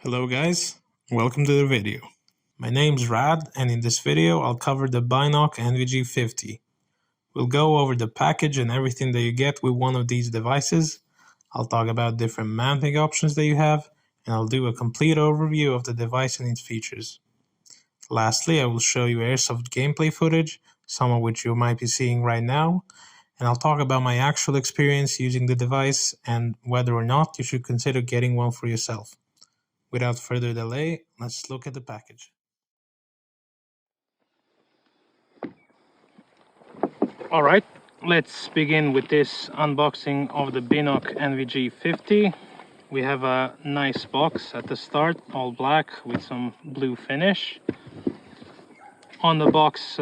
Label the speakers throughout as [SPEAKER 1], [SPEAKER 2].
[SPEAKER 1] Hello guys, welcome to the video. My name's Rad and in this video I'll cover the Binock NVG50. We'll go over the package and everything that you get with one of these devices. I'll talk about different mounting options that you have and I'll do a complete overview of the device and its features. Lastly, I will show you Airsoft gameplay footage, some of which you might be seeing right now, and I'll talk about my actual experience using the device and whether or not you should consider getting one for yourself. Without further delay, let's look at the package. Alright, let's begin with this unboxing of the Binock NVG50. We have a nice box at the start, all black with some blue finish. On the box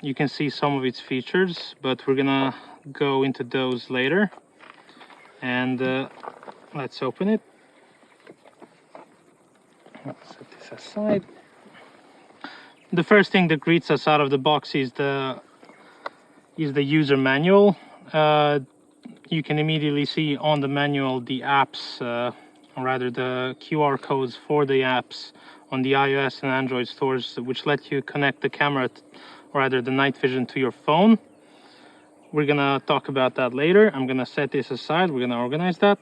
[SPEAKER 1] you can see some of its features, but we're gonna go into those later. And let's open it. Let's set this aside. The first thing that greets us out of the box is the user manual. You can immediately see on the manual the apps, or rather the QR codes for the apps on the iOS and Android stores, which let you connect the camera, or rather the night vision, to your phone. We're gonna talk about that later. I'm gonna set this aside. We're gonna organize that.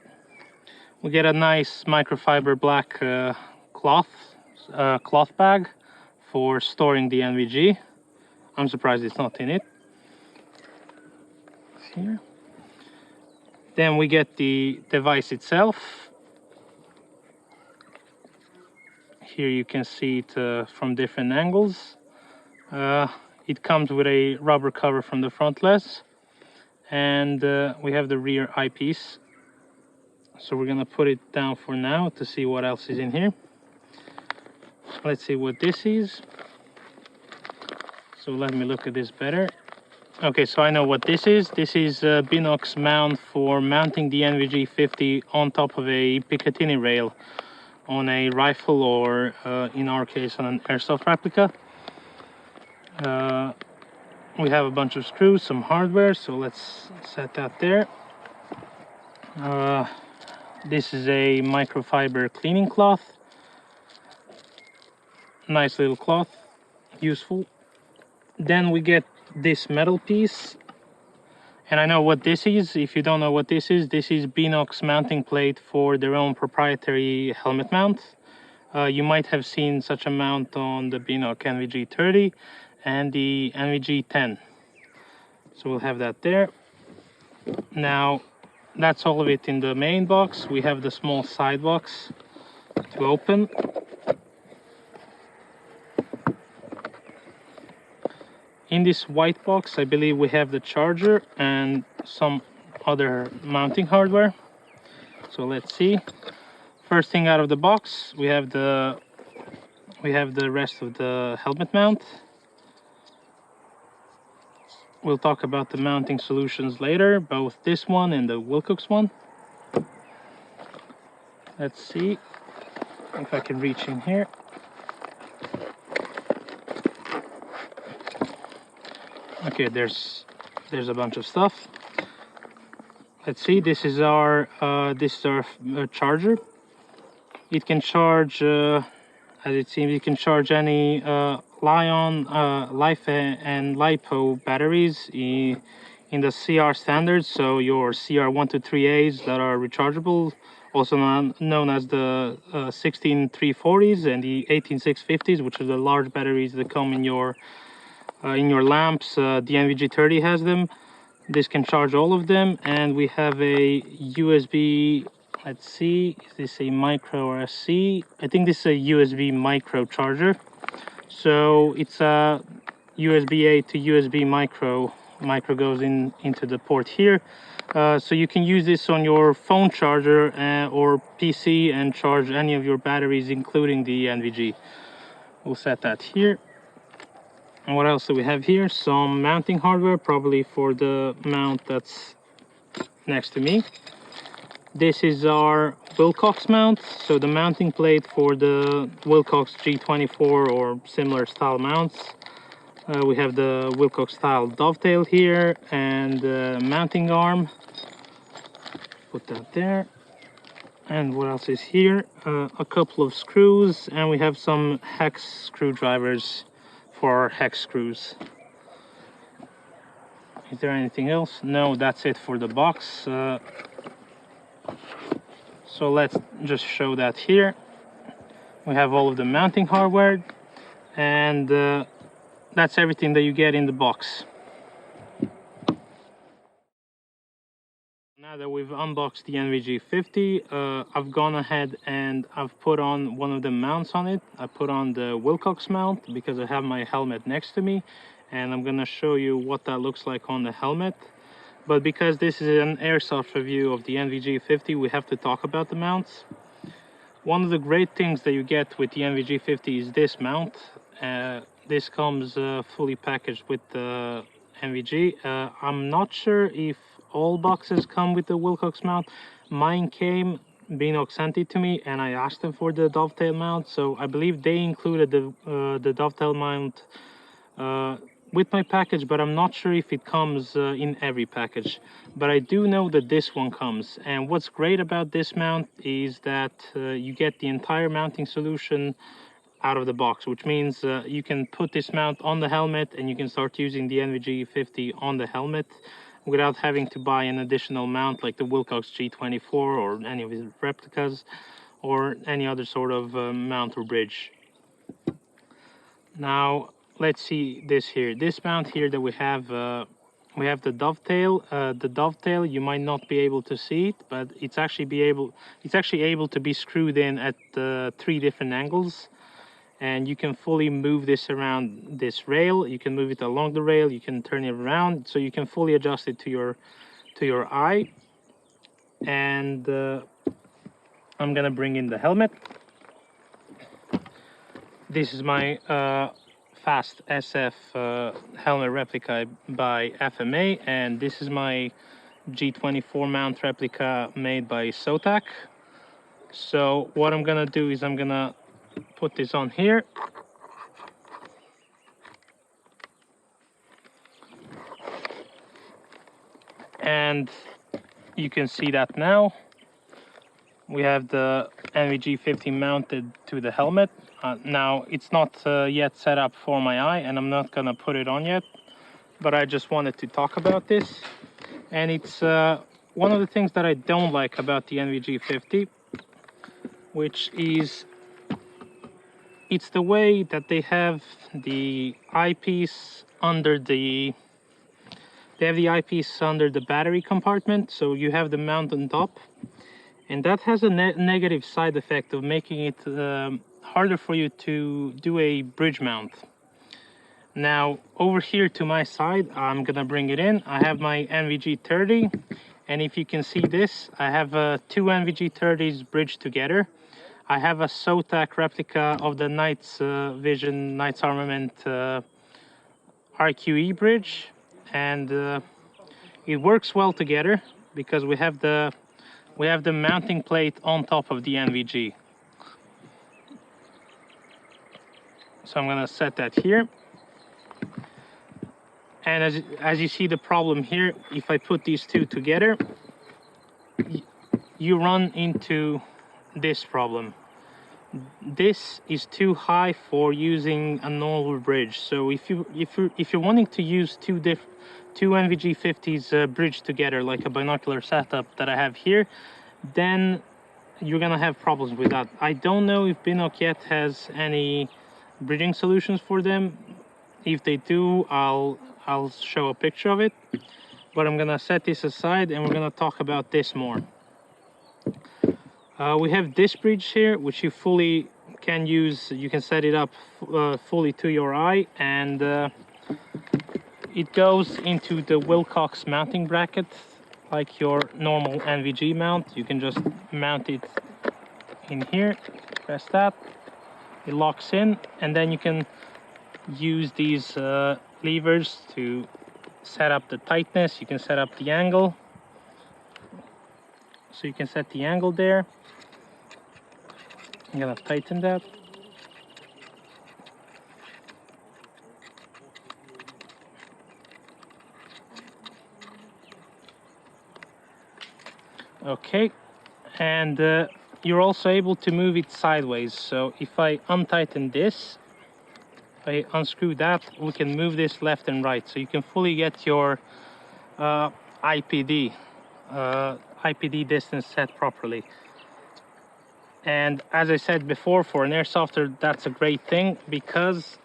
[SPEAKER 1] We get a nice microfiber black cloth bag for storing the NVG. I'm surprised it's not in it. Here. Then we get the device itself. Here you can see it from different angles. It comes with a rubber cover from the frontless, and we have the rear eyepiece. So we're gonna put it down for now to see what else is in here. Let's see what this is. So let me look at this better. Okay, so I know what this is. This is Binock's mount for mounting the NVG50 on top of a Picatinny rail on a rifle, or in our case on an Airsoft replica. We have a bunch of screws, some hardware, so let's set that there. This is a microfiber cleaning cloth. Nice little cloth, useful. Then we get this metal piece, and I know what this is. If you don't know what this is Binock's mounting plate for their own proprietary helmet mount. You might have seen such a mount on the Binock NVG30 and the NVG10. So we'll have that there. Now, that's all of it in the main box. We have the small side box to open. In this white box, I believe we have the charger and some other mounting hardware. So let's see. First thing out of the box, we have the rest of the helmet mount. We'll talk about the mounting solutions later, both this one and the Wilcox one. Let's see if I can reach in here. Okay, there's a bunch of stuff. Let's see. This is our charger. It can charge, as it seems, it can charge any Lion, Life and LiPo batteries in the CR standards. So your CR123As that are rechargeable, also known as the 16340s and the 18650s, which are the large batteries that come in your lamps. The NVG30 has them. This can charge all of them. And we have a USB, let's see, is this a micro or a C? I think this is a USB micro charger. So it's a USB-A to USB micro. Micro goes into the port here. So you can use this on your phone charger or PC and charge any of your batteries, including the NVG. We'll set that here. And what else do we have here? Some mounting hardware, probably for the mount that's next to me. This is our Wilcox mount, so the mounting plate for the Wilcox G24 or similar style mounts. We have the Wilcox style dovetail here and the mounting arm. Put that there. And what else is here? A couple of screws, and we have some hex screwdrivers for our hex screws. Is there anything else? No, that's it for the box. So let's just show that here. We have all of the mounting hardware, and that's everything that you get in the box. Now that we've unboxed the NVG50, I've gone ahead and I've put on one of the mounts on it. I put on the Wilcox mount because I have my helmet next to me, and I'm gonna show you what that looks like on the helmet. But because this is an airsoft review of the NVG50, we have to talk about the mounts. One of the great things that you get with the NVG50 is this mount. This comes fully packaged with the NVG. I'm not sure if all boxes come with the Wilcox mount. Mine came, Binock sent it to me, and I asked them for the dovetail mount, so I believe they included the dovetail mount with my package, but I'm not sure if it comes in every package. But I do know that this one comes, and what's great about this mount is that you get the entire mounting solution out of the box, which means you can put this mount on the helmet and you can start using the NVG50 on the helmet without having to buy an additional mount like the Wilcox G24 or any of his replicas or any other sort of mount or bridge. Now let's see this here. This mount here that we have the dovetail. The dovetail, you might not be able to see it, but it's actually able to be screwed in at 3 different angles, and you can fully move this around this rail. You can move it along the rail, you can turn it around, so you can fully adjust it to your eye. And I'm gonna bring in the helmet. This is my Fast SF helmet replica by FMA, and this is my G24 mount replica made by Sotac. So what I'm gonna do is I'm gonna put this on here. And you can see that now. We have the NVG50 mounted to the helmet. Now it's not yet set up for my eye, and I'm not gonna put it on yet, but I just wanted to talk about this. And it's one of the things that I don't like about the NVG50, which is it's the way that they have the eyepiece under the battery compartment. So you have the mount on top, and that has a negative side effect of making it harder for you to do a bridge mount. Now over here to my side, I'm gonna bring it in. I have my NVG30, and if you can see this, I have 2 NVG30s bridged together. I have a Sotac replica of the Knights Vision, Knights Armament RQE bridge, and it works well together because we have the mounting plate on top of the NVG. So I'm gonna set that here. And as you see the problem here, if I put these two together, you run into this problem. This is too high for using a normal bridge. So if you're wanting to use two NVG50s bridged together like a binocular setup that I have here, then you're gonna have problems with that. I don't know if Binock yet has any bridging solutions for them. If they do, I'll show a picture of it. But I'm gonna set this aside and we're gonna talk about this more. We have this bridge here, which you fully can use. You can set it up fully to your eye, and it goes into the Wilcox mounting bracket like your normal NVG mount. You can just mount it in here, press that, it locks in, and then you can use these levers to set up the tightness. You can set up the angle, so you can set the angle there. I'm gonna tighten that. Okay, and you're also able to move it sideways. So if I untighten this, I unscrew that, we can move this left and right, so you can fully get your IPD distance set properly. And as I said before, for an airsofter, that's a great thing because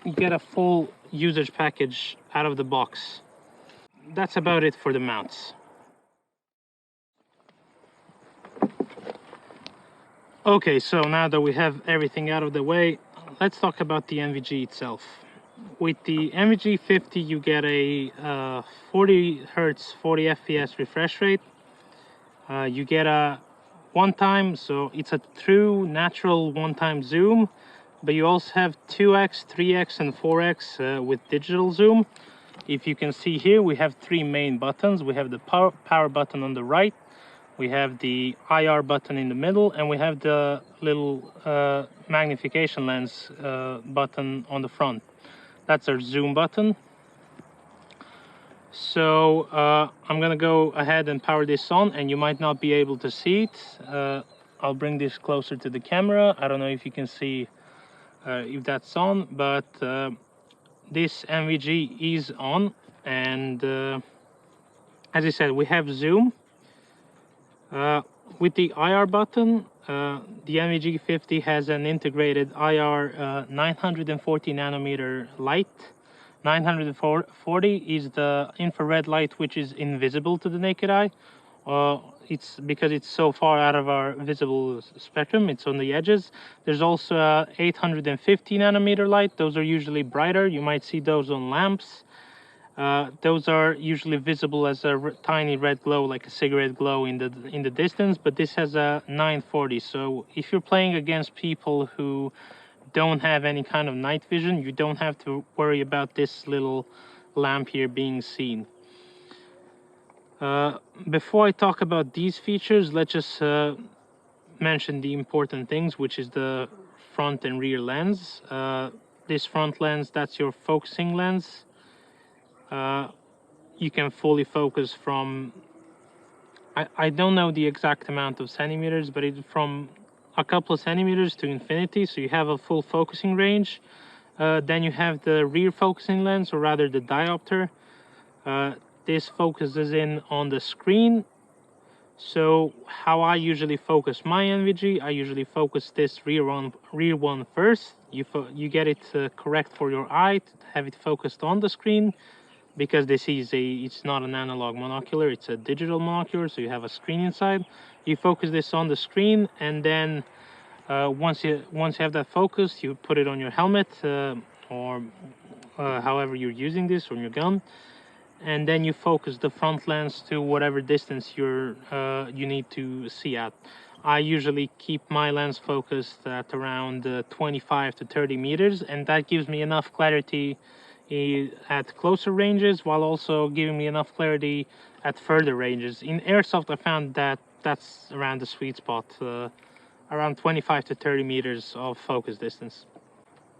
[SPEAKER 1] you get a full usage package out of the box. That's about it for the mounts. Okay, so now that we have everything out of the way, let's talk about the NVG itself. With the NVG50, you get a 40 Hz, 40 FPS refresh rate. You get a one-time, so it's a true natural one-time zoom, but you also have 2x, 3x, and 4x with digital zoom. If you can see here, we have three main buttons. We have the power button on the right, we have the IR button in the middle, and we have the little magnification lens button on the front. That's our zoom button. So I'm gonna go ahead and power this on, and you might not be able to see it. I'll bring this closer to the camera. I don't know if you can see if that's on, but this NVG is on, and as I said, we have zoom. With the IR button, the NVG50 has an integrated IR 940 nanometer light. 940 is the infrared light, which is invisible to the naked eye. It's because it's so far out of our visible spectrum, it's on the edges. There's also a 850 nanometer light. Those are usually brighter. You might see those on lamps. Those are usually visible as a tiny red glow, like a cigarette glow in the distance, but this has a 940. So if you're playing against people who don't have any kind of night vision, you don't have to worry about this little lamp here being seen. Before I talk about these features, let's just mention the important things, which is the front and rear lens. This front lens, that's your focusing lens. You can fully focus from, I don't know the exact amount of centimeters, but it's from a couple of centimeters to infinity, so you have a full focusing range. Then you have the rear focusing lens, or rather the diopter. This focuses in on the screen. So how I usually focus my NVG, I usually focus this rear one first. You get it correct for your eye, to have it focused on the screen, because this is it's not an analog monocular, it's a digital monocular, so you have a screen inside. You focus this on the screen, and then once you have that focused, you put it on your helmet or however you're using this, on your gun, and then you focus the front lens to whatever distance you need to see at. I usually keep my lens focused at around 25 to 30 meters, and that gives me enough clarity at closer ranges, while also giving me enough clarity at further ranges. In Airsoft, I found that that's around the sweet spot, around 25 to 30 meters of focus distance.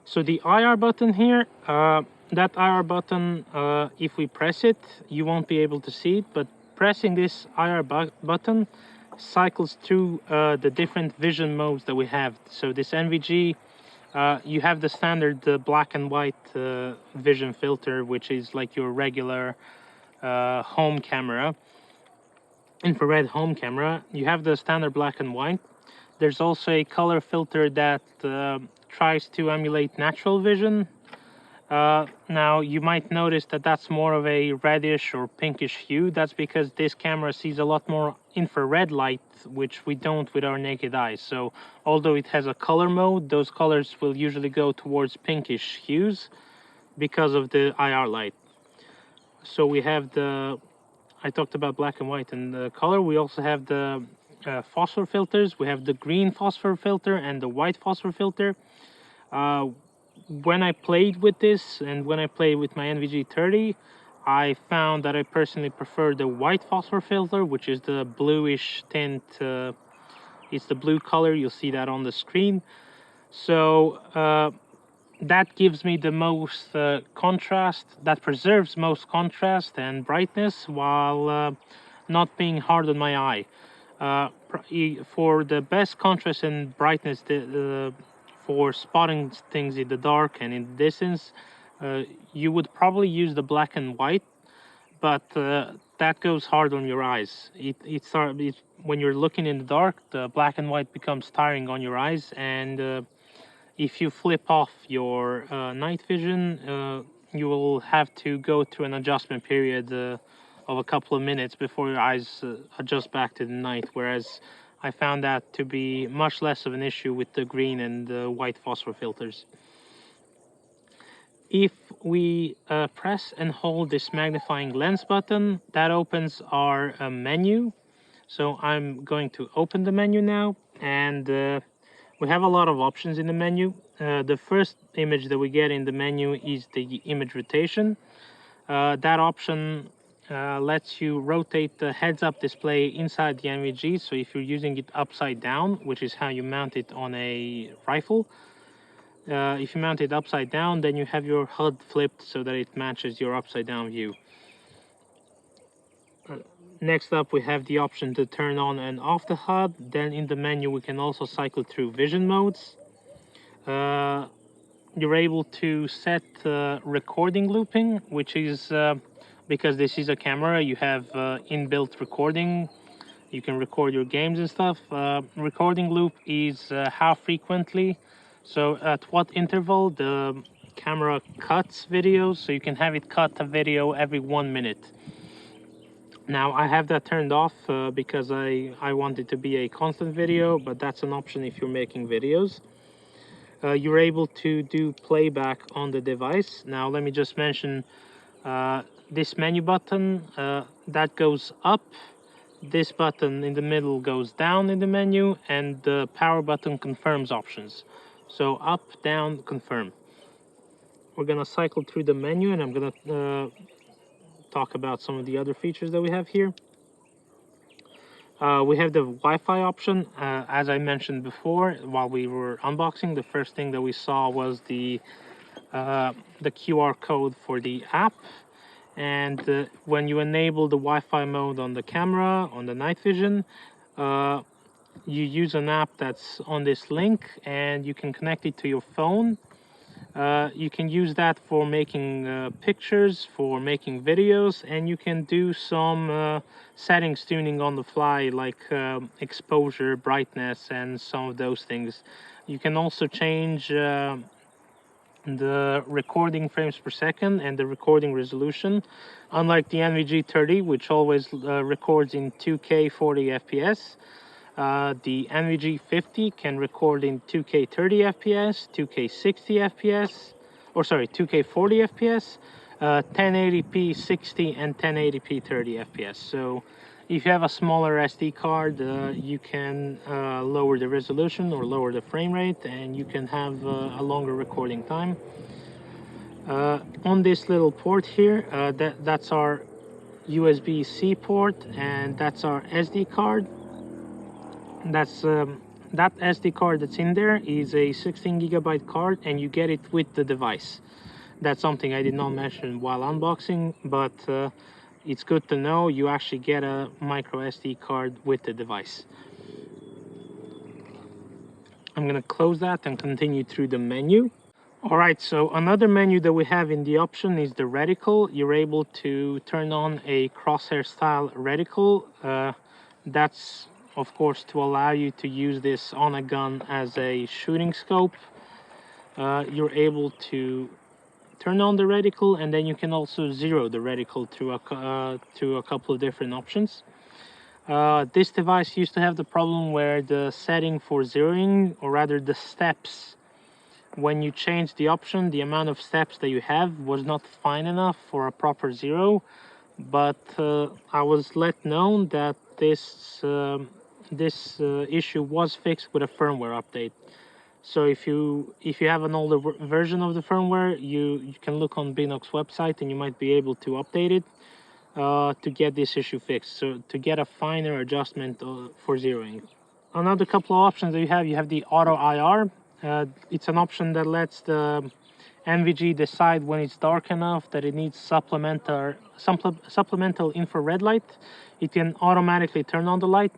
[SPEAKER 1] So the IR button here, that IR button, if we press it, you won't be able to see it, but pressing this IR button cycles through the different vision modes that we have. So this NVG, you have the standard black and white vision filter, which is like your regular home camera, infrared home camera. You have the standard black and white. There's also a color filter that tries to emulate natural vision. Now you might notice that that's more of a reddish or pinkish hue. That's because this camera sees a lot more infrared light, which we don't with our naked eyes. So although it has a color mode, those colors will usually go towards pinkish hues because of the IR light. So we have I talked about black and white and the color. We also have the phosphor filters. We have the green phosphor filter and the white phosphor filter. When I played with this, and when I played with my NVG30, I found that I personally prefer the white phosphor filter, which is the bluish tint. It's the blue color, you'll see that on the screen. So that gives me the most contrast, that preserves most contrast and brightness, while not being hard on my eye. for the best contrast and brightness, for spotting things in the dark and in the distance, you would probably use the black and white, but that goes hard on your eyes. When you're looking in the dark, the black and white becomes tiring on your eyes, and if you flip off your night vision, you will have to go through an adjustment period of a couple of minutes before your eyes adjust back to the night, whereas I found that to be much less of an issue with the green and the white phosphor filters. If we press and hold this magnifying lens button, that opens our menu. So I'm going to open the menu now, and we have a lot of options in the menu. The first image that we get in the menu is the image rotation. That option lets you rotate the heads-up display inside the NVG. So if you're using it upside down, which is how you mount it on a rifle, if you mount it upside down, then you have your HUD flipped so that it matches your upside down view. Next up, we have the option to turn on and off the HUD. Then in the menu, we can also cycle through vision modes. You're able to set recording looping, which is because this is a camera, you have inbuilt recording. You can record your games and stuff. Recording loop is how frequently, so at what interval the camera cuts videos, so you can have it cut a video every 1 minute. Now I have that turned off because I want it to be a constant video, but that's an option if you're making videos. You're able to do playback on the device. Now let me just mention this menu button, that goes up. This button in the middle goes down in the menu, and the power button confirms options. So up, down, confirm. We're gonna cycle through the menu, and I'm gonna talk about some of the other features that we have here. We have the Wi-Fi option. As I mentioned before, while we were unboxing, the first thing that we saw was the QR code for the app. And when you enable the Wi-Fi mode on the camera, on the night vision, you use an app that's on this link, and you can connect it to your phone. You can use that for making pictures, for making videos, and you can do some settings tuning on the fly, like exposure, brightness, and some of those things. You can also change the recording frames per second and the recording resolution. Unlike the NVG30, which always records in 2K 40 FPS, the NVG50 can record in 2K 30 FPS, 2K 60 FPS, or sorry, 2K 40 FPS, 1080p 60 and 1080p 30 FPS. So if you have a smaller SD card, you can lower the resolution or lower the frame rate, and you can have a longer recording time. On this little port here, that's our USB-C port, and that's our SD card. That's that SD card that's in there is a 16GB card, and you get it with the device. That's something I did not mention while unboxing, but it's good to know you actually get a micro SD card with the device. I'm gonna close that and continue through the menu. All right, so another menu that we have in the option is the reticle. You're able to turn on a crosshair style reticle. That's of course to allow you to use this on a gun as a shooting scope. You're able to turn on the reticle, and then you can also zero the reticle through a couple of different options. This device used to have the problem where the setting for zeroing, or rather the steps, when you change the option, the amount of steps that you have was not fine enough for a proper zero. But I was let known that this issue was fixed with a firmware update. So if you have an older version of the firmware, you can look on Binock's website, and you might be able to update it to get this issue fixed, so to get a finer adjustment for zeroing. Another couple of options that you have the auto IR. It's an option that lets the NVG decide when it's dark enough that it needs supplemental infrared light. It can automatically turn on the light.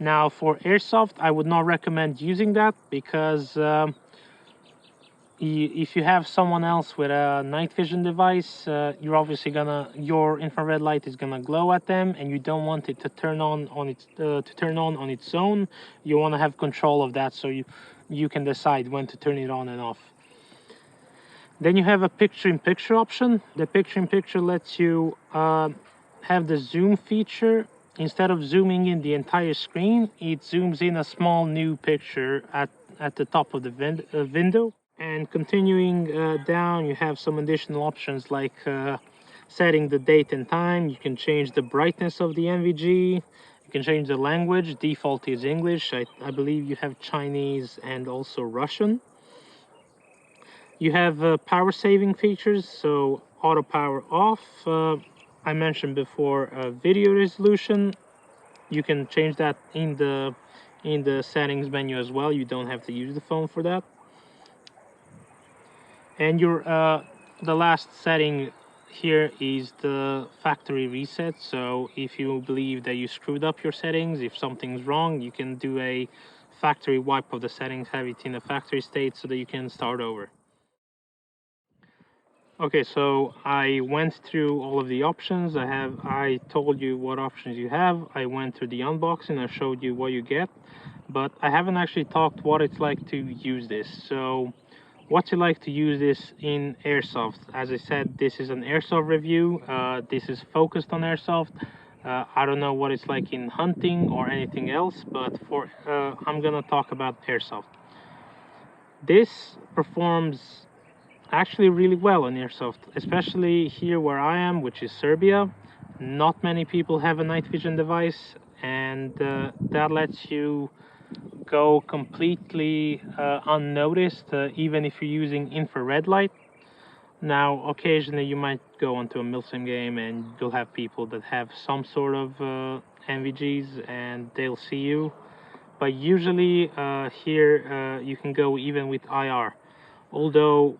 [SPEAKER 1] Now for Airsoft, I would not recommend using that because if you have someone else with a night vision device, you're obviously your infrared light is gonna glow at them, and you don't want it to turn on on its own. You want to have control of that, so you can decide when to turn it on and off. Then you have a picture-in-picture option. The picture-in-picture lets you have the zoom feature. Instead of zooming in the entire screen, it zooms in a small new picture at the top of the window. And continuing down, you have some additional options like setting the date and time. You can change the brightness of the NVG. You can change the language. Default is English. I believe you have Chinese and also Russian. You have power saving features, so auto power off. I mentioned before video resolution. You can change that in the settings menu as well. You don't have to use the phone for that. And the last setting here is the factory reset. So if you believe that you screwed up your settings, if something's wrong, you can do a factory wipe of the settings, have it in a factory state so that you can start over. Okay, so I went through all of the options. I told you what options you have. I went through the unboxing. I showed you what you get, but I haven't actually talked what it's like to use this. So what's it like to use this in Airsoft? As I said, this is an Airsoft review. This is focused on Airsoft. I don't know what it's like in hunting or anything else, but I'm gonna talk about Airsoft. This performs actually really well on Airsoft, especially here where I am, which is Serbia. Not many people have a night vision device, and that lets you go completely unnoticed, even if you're using infrared light. Now, occasionally you might go onto a milsim game and you'll have people that have some sort of NVGs and they'll see you. But usually here you can go even with IR. Although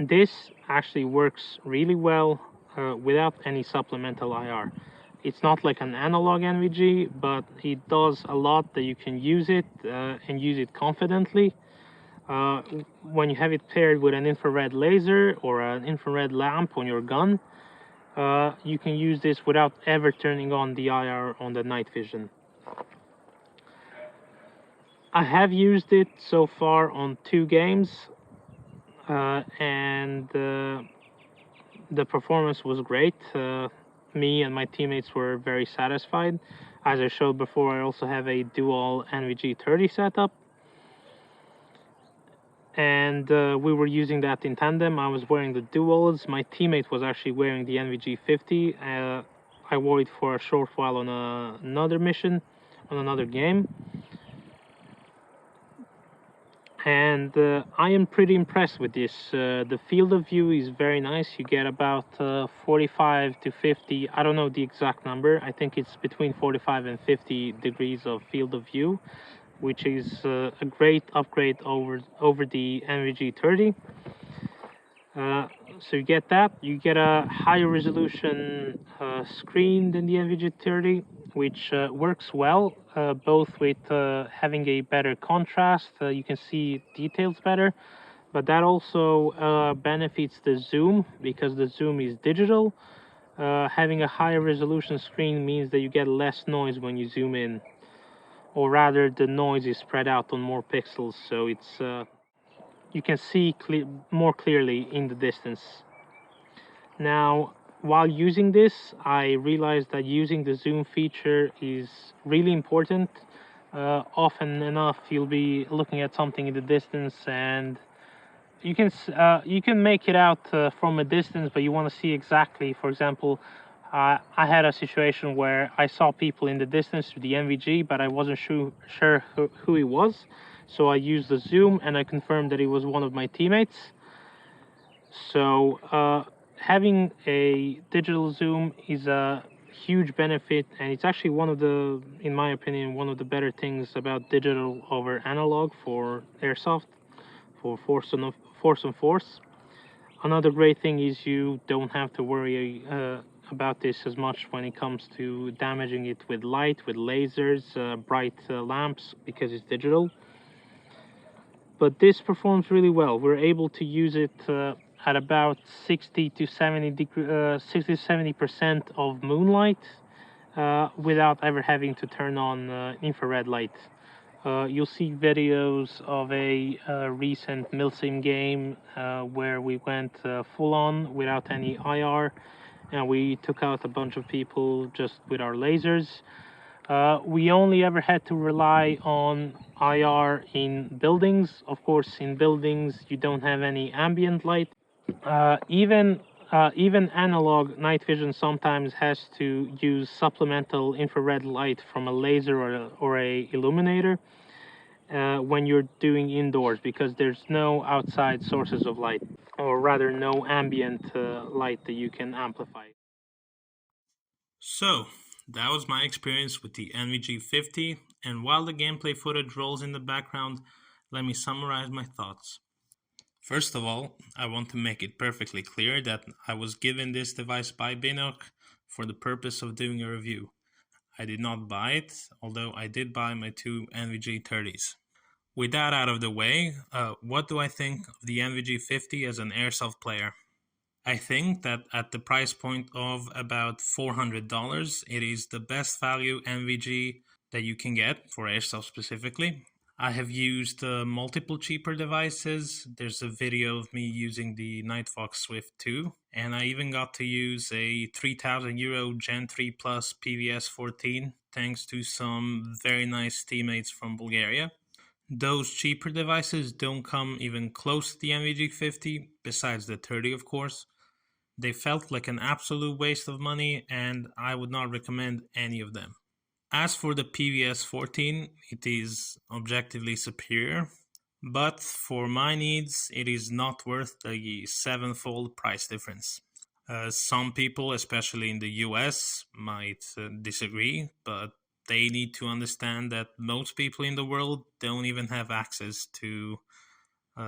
[SPEAKER 1] this actually works really well without any supplemental IR. It's not like an analog NVG, but it does a lot that you can use it and use it confidently. When you have it paired with an infrared laser or an infrared lamp on your gun, you can use this without ever turning on the IR on the night vision. I have used it so far on 2 games, and the performance was great. Me and my teammates were very satisfied. As I showed before, I also have a dual NVG30 setup, and we were using that in tandem. I was wearing the duals. My teammate was actually wearing the NVG50. I wore it for a short while on another mission, on another game. And I am pretty impressed with this. The field of view is very nice. You get about 45 to 50, I don't know the exact number, I think it's between 45 and 50 degrees of field of view, which is a great upgrade over the NVG30. So you get that. You get a higher resolution screen than the NVG30, which works well, both with having a better contrast. You can see details better, but that also benefits the zoom because the zoom is digital. Having a higher resolution screen means that you get less noise when you zoom in, or rather the noise is spread out on more pixels, so it's you can see more clearly in the distance. Now, while using this, I realized that using the zoom feature is really important. Often enough, you'll be looking at something in the distance and you can make it out from a distance, but you want to see exactly. For example, I had a situation where I saw people in the distance through the NVG, but I wasn't sure who he was. So I used the zoom and I confirmed that he was one of my teammates. So having a digital zoom is a huge benefit, and it's actually one of the, in my opinion, one of the better things about digital over analog for Airsoft, for force on force. Another great thing is you don't have to worry about this as much when it comes to damaging it with light, with lasers, bright lamps, because it's digital. But this performs really well. We're able to use it at about 60 to 70% of moonlight without ever having to turn on infrared light. You'll see videos of a recent milsim game where we went full on without any IR, and we took out a bunch of people just with our lasers. We only ever had to rely on IR in buildings. Of course, in buildings you don't have any ambient light. Even analog night vision sometimes has to use supplemental infrared light from a laser or a illuminator when you're doing indoors, because there's no outside sources of light, or rather no ambient light that you can amplify.
[SPEAKER 2] So, that was my experience with the NVG50, and while the gameplay footage rolls in the background, let me summarize my thoughts. First of all, I want to make it perfectly clear that I was given this device by Binock for the purpose of doing a review. I did not buy it, although I did buy my two NVG30s. With that out of the way, what do I think of the NVG50 as an airsoft player? I think that at the price point of about $400, it is the best value NVG that you can get for airsoft specifically. I have used multiple cheaper devices. There's a video of me using the Nightfox Swift 2, and I even got to use a €3,000 Gen 3 Plus PVS 14 thanks to some very nice teammates from Bulgaria. Those cheaper devices don't come even close to the NVG50, besides the 30 of course. They felt like an absolute waste of money, and I would not recommend any of them. As for the PVS 14, it is objectively superior, but for my needs, it is not worth the sevenfold price difference. Some people, especially in the US, might disagree, but they need to understand that most people in the world don't even have access to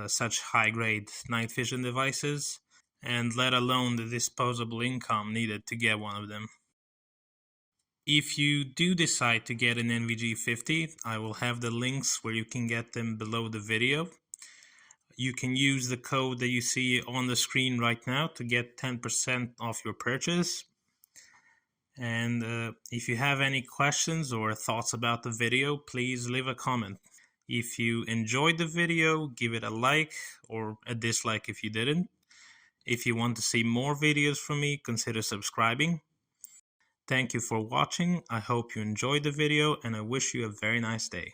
[SPEAKER 2] such high-grade night vision devices, and let alone the disposable income needed to get one of them. If you do decide to get an NVG50, I will have the links where you can get them below the video. You can use the code that you see on the screen right now to get 10% off your purchase. And if you have any questions or thoughts about the video, please leave a comment. If you enjoyed the video, give it a like or a dislike if you didn't. If you want to see more videos from me, consider subscribing. Thank you for watching. I hope you enjoyed the video, and I wish you a very nice day.